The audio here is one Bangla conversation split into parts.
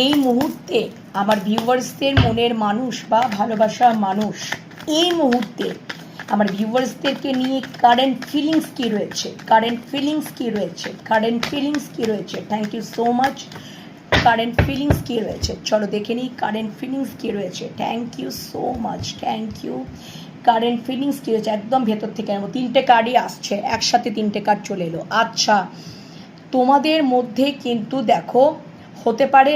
এই মুহূর্তে আমার ভিউয়ার্সদের মনের মানুষ বা ভালোবাসার মানুষ এই মুহূর্তে আমার ভিউয়ার্সদেরকে নিয়ে কারেন্ট ফিলিংস কী রয়েছে, thank you so much. Current feelings কী রয়েছে চলো দেখে নিই। কারেন্ট ফিলিংস কী রয়েছে, thank you so much, thank you. Current feelings কী রয়েছে একদম ভেতর থেকে নেবো। 3টে কার্ডই আসছে একসাথে, 3টে কার্ড চলে এলো। আচ্ছা, তোমাদের মধ্যে কিন্তু দেখো হতে পারে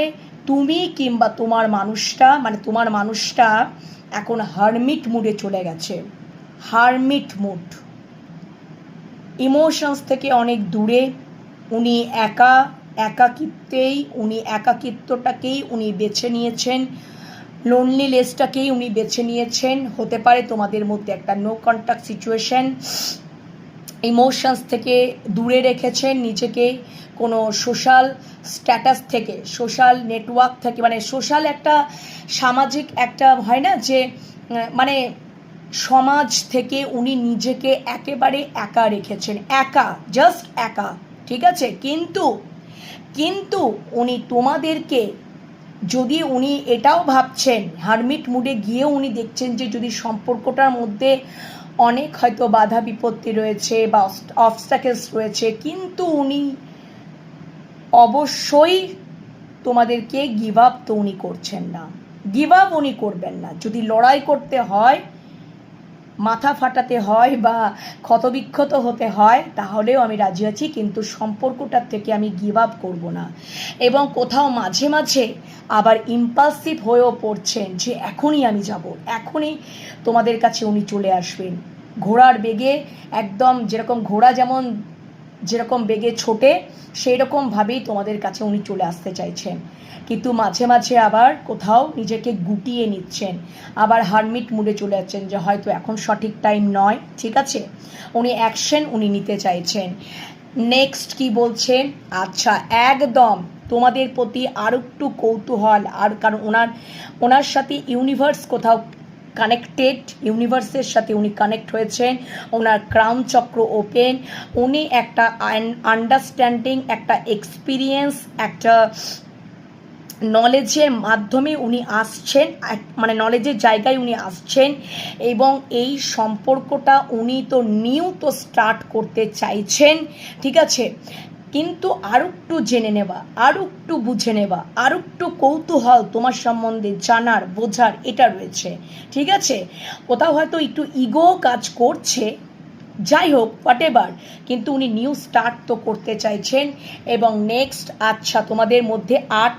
তুমি কিংবা তোমার মানুষটা, মানে তোমার মানুষটা এখন হারমিট মুডে চলে গেছে। হারমিট মুড, ইমোশনস থেকে অনেক দূরে। উনি একাকিত্বটাকেই উনি বেছে নিয়েছেন, লোনলিনেসটাকেই উনি বেছে নিয়েছেন। হতে পারে তোমাদের মধ্যে একটা নো কন্ট্যাক্ট সিচুয়েশন, ইমোশনস থেকে দূরে রেখেছেন নিজেকে। কোনো সোশ্যাল স্ট্যাটাস থেকে, সোশ্যাল নেটওয়ার্ক থেকে, মানে সোশ্যাল একটা সামাজিক একটা হয় না যে মানে সমাজ থেকে উনি নিজেকে একেবারে একা রেখেছেন, জাস্ট একা, ঠিক আছে। কিন্তু উনি তোমাদেরকে, যদি উনি এটাও ভাবছেন, হারমিট মুডে গিয়ে উনি দেখছেন যে যদি সম্পর্কটার মধ্যে অনেক হয়তো বাধা বিপত্তি রয়েছে বা অবস্টাকেলস রয়েছে, কিন্তু উনি অবশ্যই তোমাদেরকে গিভ আপ তো উনি করছেন না, গিভ আপ উনি করবেন না। যদি লড়াই করতে হয়, মাথা ফাটাতে হয় বা ক্ষতবিক্ষত হতে হয়, তাহলেও আমি রাজি আছি, কিন্তু সম্পর্কটার থেকে আমি গিভ আপ করবো না। এবং কোথাও মাঝে মাঝে আবার ইম্পালসিভ হয়েও পড়ছেন যে এখনই আমি যাব, এখনই তোমাদের কাছে উনি চলে আসবেন। ঘোড়ার বেগে একদম, যেরকম ঘোড়া যেরকম বেগে ছোটে, সেই রকমভাবেই তোমাদের কাছে উনি চলে আসতে চাইছেন। কিন্তু মাঝে মাঝে আবার কোথাও নিজেকে গুটিয়ে নিচ্ছেন, আবার হারমিট মুডে চলে যাচ্ছেন যে হয়তো এখন সঠিক টাইম নয়, ঠিক আছে। উনি অ্যাকশন উনি নিতে চাইছেন। নেক্সট কি বলছে, আচ্ছা একদম তোমাদের প্রতি আরও একটু কৌতূহল, আর কারণ ওনার সাথে ইউনিভার্স কোথাও কানেক্টেড, ইউনিভার্সের সাথে উনি কানেক্ট হয়েছেন। ওনার ক্রাউন চক্র ওপেন, উনি একটা আন্ডারস্ট্যান্ডিং, একটা এক্সপিরিয়েন্স, একটা নলেজের মাধ্যমে উনি আসছেন, মানে নলেজের জায়গায় উনি আসছেন। এবং এই সম্পর্কটা উনি তো নিউ তো স্টার্ট করতে চাইছেন, ঠিক আছে। কিন্তু আরও একটু জেনে নেওয়া, আরও একটু বুঝে নেওয়া, আরও একটু কৌতূহল তোমার সম্বন্ধে জানার, বোঝার, এটা রয়েছে, ঠিক আছে। কোথাও হয়তো একটু ইগো কাজ করছে, যাই হোক হোয়াটএভার, কিন্তু উনি নিউ স্টার্ট তো করতে চাইছেন। এবং নেক্সট, আচ্ছা তোমাদের মধ্যে 8